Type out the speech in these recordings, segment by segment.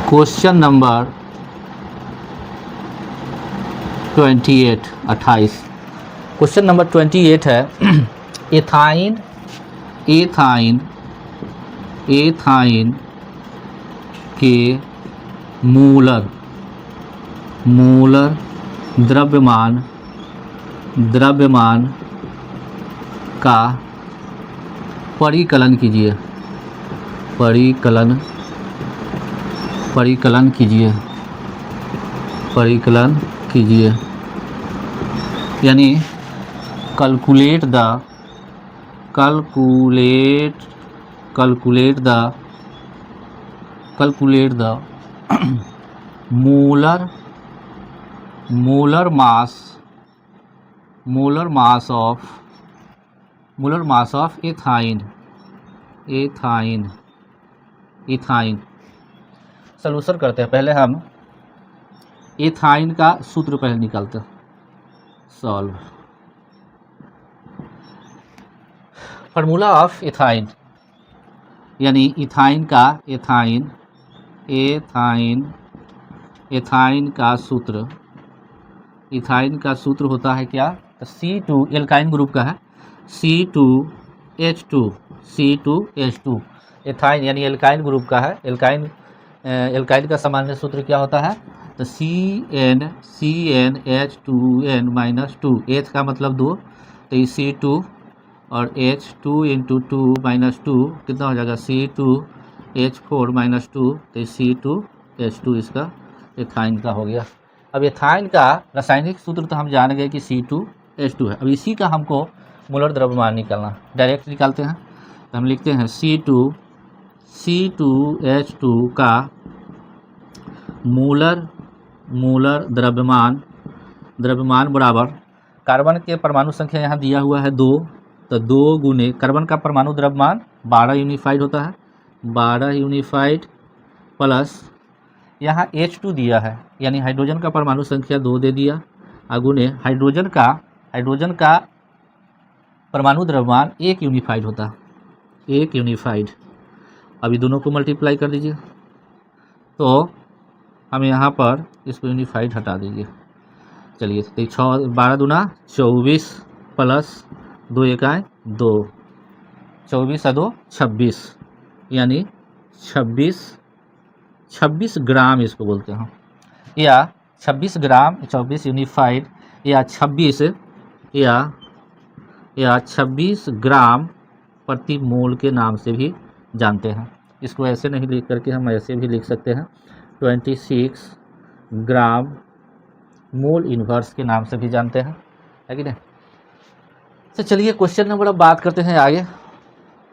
Question number 28 28। Question number 28 है ethyne ethyne ethyne के Müller Müller द्रव्यमान द्रव्यमान का परिकलन कीजिए परिकलन परिकलन कीजिए परिकलन कीजिए यानी calculate the calculate the molar mass of ethyne. Solution करते हैं। पहले हम एथाइन का सूत्र पहले निकालते हैं। सॉल्व फार्मूला ऑफ एथाइन यानी एथाइन का सूत्र होता है क्या? तो C2 एल्काइन ग्रुप का है C2H2 एथाइन यानी एल्काइन ग्रुप का है। एल्काइन का सामान्य सूत्र क्या होता है? तो CnH2n-2 H का मतलब 2 तो ये C2 और H2 × 2 - 2 कितना हो जाएगा? C2H4 - 2 तो C2H2 इसका एथाइन का हो गया। अब एथाइन का रासायनिक सूत्र तो हम जान गए कि C2H2 है। अब इसी का हमको मोलर द्रव्यमान निकालना, डायरेक्ट निकालते हैं। तो हम लिखते हैं C2H2 का मोलर द्रव्यमान बराबर कार्बन के परमाणु संख्या यहाँ दिया हुआ है 2 तो 2 गुने कार्बन का परमाणु द्रव्यमान 12 यूनिफाइड होता है 12 यूनिफाइड प्लस यहाँ H2 दिया है यानी हाइड्रोजन का परमाणु संख्या 2 दे दिया गुने हाइड्रोजन का परमाणु द्रव्यमान 1 यूनिफाइड होता है 1 यूनिफाइड। अभी दोनों को मल्टीप्लाई कर दीजिए तो हम यहाँ पर इसको यूनिफाइड हटा दीजिए। चलिए तो 12 दूना 24 प्लस 2 1 2 24 2 26 यानी 26 ग्राम इसको बोलते हैं या 26 ग्राम 24 यूनिफाइड या 26 ग्राम प्रति मोल के नाम से भी जानते हैं। इसको ऐसे नहीं लिख करके हम ऐसे भी लिख सकते हैं 26 ग्राम मोल इन्वर्स के नाम से भी जानते हैं, है कि नहीं। तो चलिए क्वेश्चन नंबर अब बात करते हैं आगे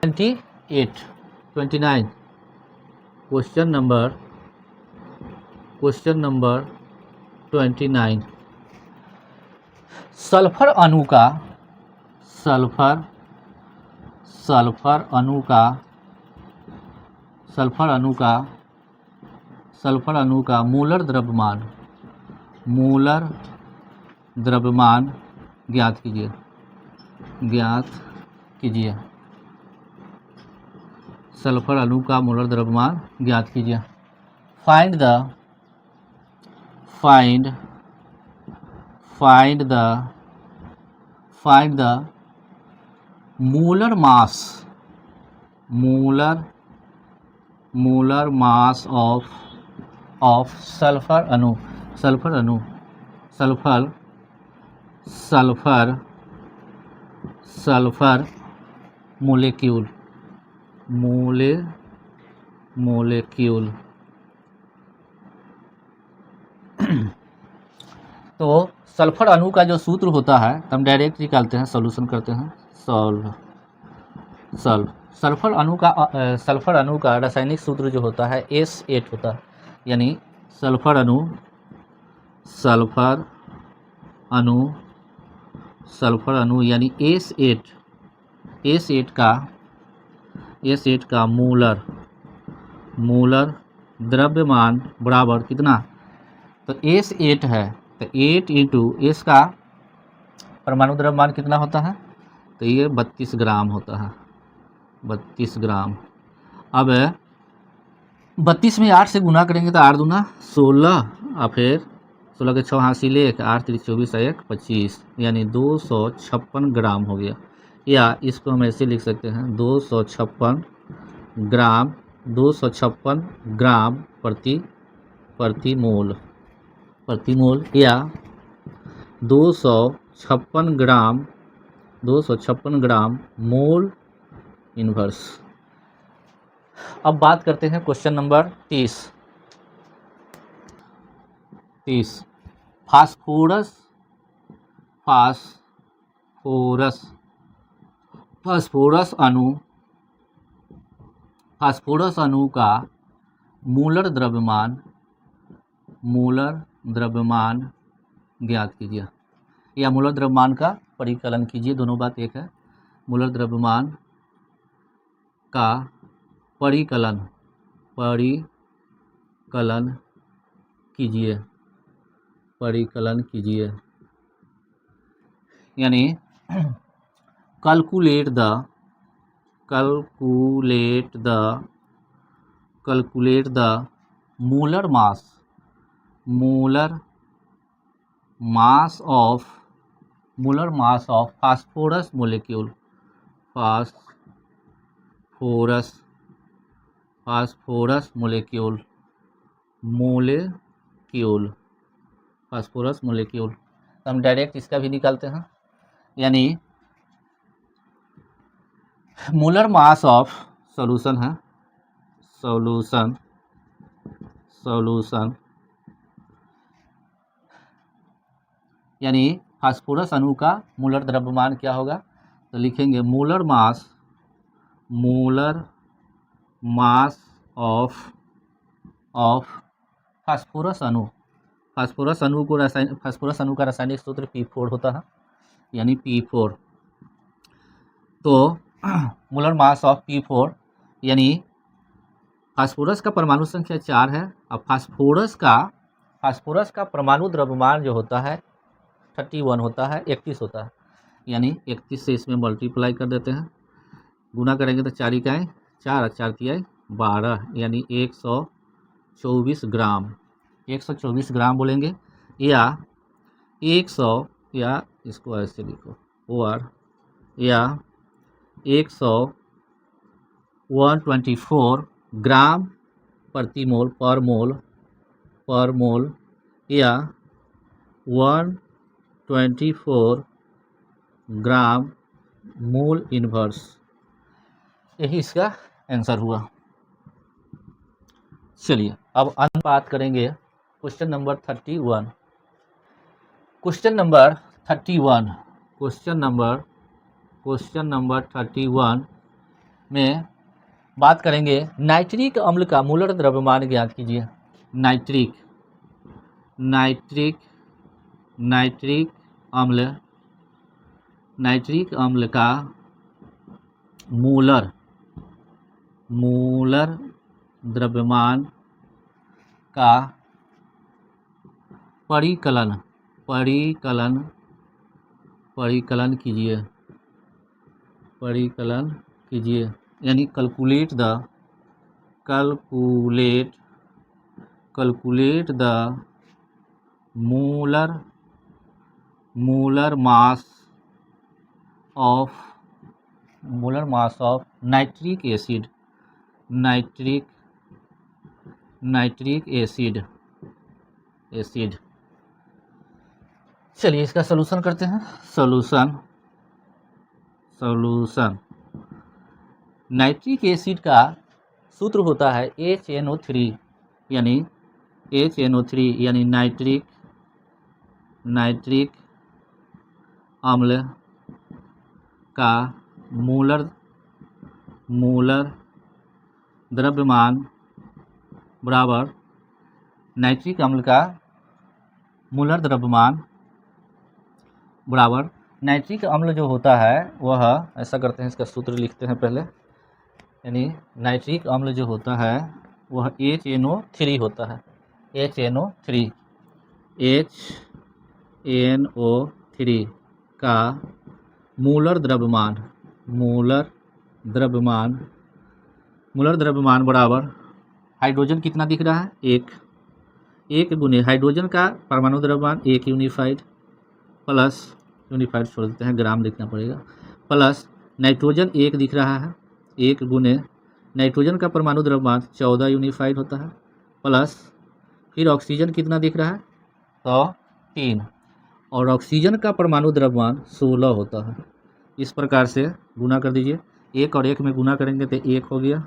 29 क्वेश्चन नंबर 29 सल्फर अणु का मोलर द्रव्यमान ज्ञात कीजिए सल्फर अणु का मोलर द्रव्यमान ज्ञात कीजिए। Find the molar mass of sulphur molecule तो सल्फर अणु का जो सूत्र होता है हम डायरेक्ट निकालते हैं, सॉल्यूशन करते हैं। सॉल्व सल्फर अणु का रासायनिक सूत्र जो होता है S8 होता है यानी सल्फर अणु यानी S8 का मोलर द्रव्यमान बराबर कितना? तो S8 है तो 8 × S का परमाणु द्रव्यमान कितना होता है? तो ये 32 ग्राम होता है 32 ग्राम। अब 32 में 8 से गुना करेंगे तो 8 दूना 16 और फिर 16 के 6 हासिल 1, 8 3 24 1 25, यानी 256 ग्राम हो गया। या इसको हम ऐसे लिख सकते हैं 256 ग्राम, 256 ग्राम प्रति मोल, या 256 ग्राम, 256 ग्राम मोल इनवर्स। अब बात करते हैं क्वेश्चन नंबर 30। फास्फोरस अणु का मूलर द्रव्यमान ज्ञात कीजिए, या मूलर द्रव्यमान का परिकलन कीजिए। दोनों बात एक है। मूलर द्रव्यमान का परिकलन कीजिए, यानी calculate the molar mass of phosphorus molecule, phosphorus molecule, तो हम डायरेक्ट इसका भी निकालते हैं, यानी मोलर मास ऑफ सॉल्यूशन है, सॉल्यूशन यानी फास्फोरस अणु का मोलर द्रव्यमान क्या होगा, तो लिखेंगे मोलर मास ऑफ फास्फोरस अणु। फास्फोरस अणु का रासायनिक सूत्र P4 होता है, यानी P4। तो मोलर मास ऑफ P4, यानी फास्फोरस का परमाणु संख्या 4 है। अब फास्फोरस का परमाणु द्रव्यमान जो होता है 31 होता है, 31 होता है, यानी 31 से इसमें मल्टीप्लाई कर देते हैं, गुना करेंगे तो 4 इकाई 4 और 4 तिहाई 12, यानी 124 ग्राम, 124 ग्राम बोलेंगे, या 100, या इसको ऐसे लिखो और, या 124 ग्राम प्रति मोल, पर मोल, या 124 ग्राम मोल इनवर्स। यही इसका आंसर हुआ। चलिए अब अनुपात करेंगे क्वेश्चन नंबर 31। क्वेश्चन नंबर 31 में बात करेंगे नाइट्रिक अम्ल का मोलर द्रव्यमान ज्ञात कीजिए। नाइट्रिक अम्ल का मोलर द्रव्यमान का परिकलन कीजिए, यानी calculate the molar mass of nitric acid. चलिए इसका सॉल्यूशन करते हैं। सॉल्यूशन नाइट्रिक एसिड का सूत्र होता है HNO3, यानी नाइट्रिक अम्ल का मोलर द्रव्यमान बराबर नाइट्रिक अम्ल का मोलर द्रव्यमान बराबर नाइट्रिक अम्ल जो होता है वह, ऐसा करते हैं इसका सूत्र लिखते हैं पहले, यानी नाइट्रिक अम्ल जो होता है वह HNO3 होता है, HNO3 का मोलर द्रव्यमान बराबर हाइड्रोजन कितना दिख रहा है? 1। 1 गुने हाइड्रोजन का परमाणु द्रव्यमान 1 यूनिफाइड प्लस, यूनिफाइड छोड़ देते हैं, ग्राम लिखना पड़ेगा, प्लस नाइट्रोजन 1 दिख रहा है, 1 गुने नाइट्रोजन का परमाणु द्रव्यमान 14 यूनिफाइड होता है, प्लस फिर ऑक्सीजन कितना दिख रहा है? तो 3, और ऑक्सीजन का परमाणु द्रव्यमान 16 होता है। इस प्रकार से गुना कर दीजिए, 1 और 1 में गुना करेंगे तो 1 हो गया,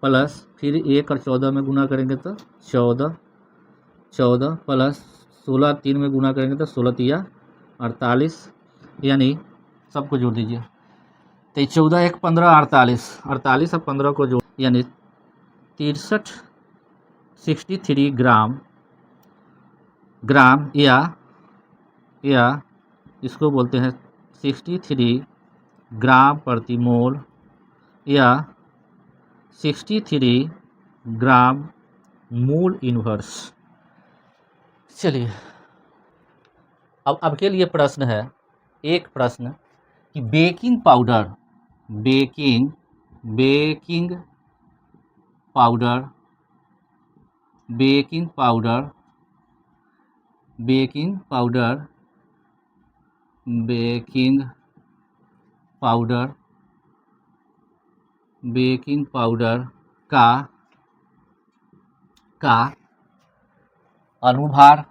प्लस फिर 1 और 14 में गुना करेंगे तो 14 प्लस 16 3 में गुना करेंगे तो 16 तिया 48, यानी सबको जोड़ दीजिए तो 14 1 15 48, 48 और 15 को जोड़ यानी 63 ग्राम या इसको बोलते हैं 63 ग्राम प्रति मोल या 63 ग्राम मोल इनवर्स। चलिए अब के लिए प्रश्न है, एक प्रश्न कि बेकिंग पाउडर का अनुभार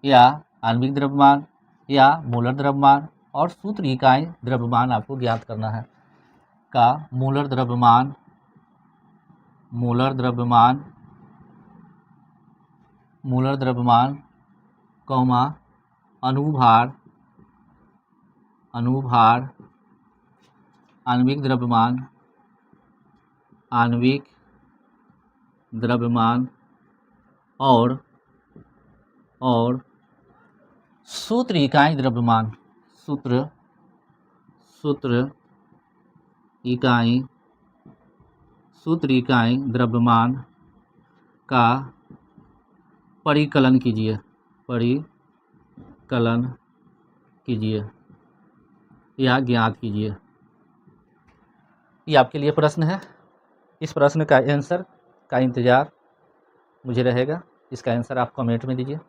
या आणविक द्रव्यमान या मोलर द्रव्यमान और सूत्र इकाई द्रव्यमान आपको ज्ञात करना है। का मोलर द्रव्यमान कौमा अनुभार आणविक द्रव्यमान और सूत्र इकाई द्रव्यमान का परिकलन कीजिए या ज्ञात कीजिए। ये आपके लिए प्रश्न है। इस प्रश्न का आंसर का इंतज़ार मुझे रहेगा। इसका आंसर आप कमेंट में दीजिए।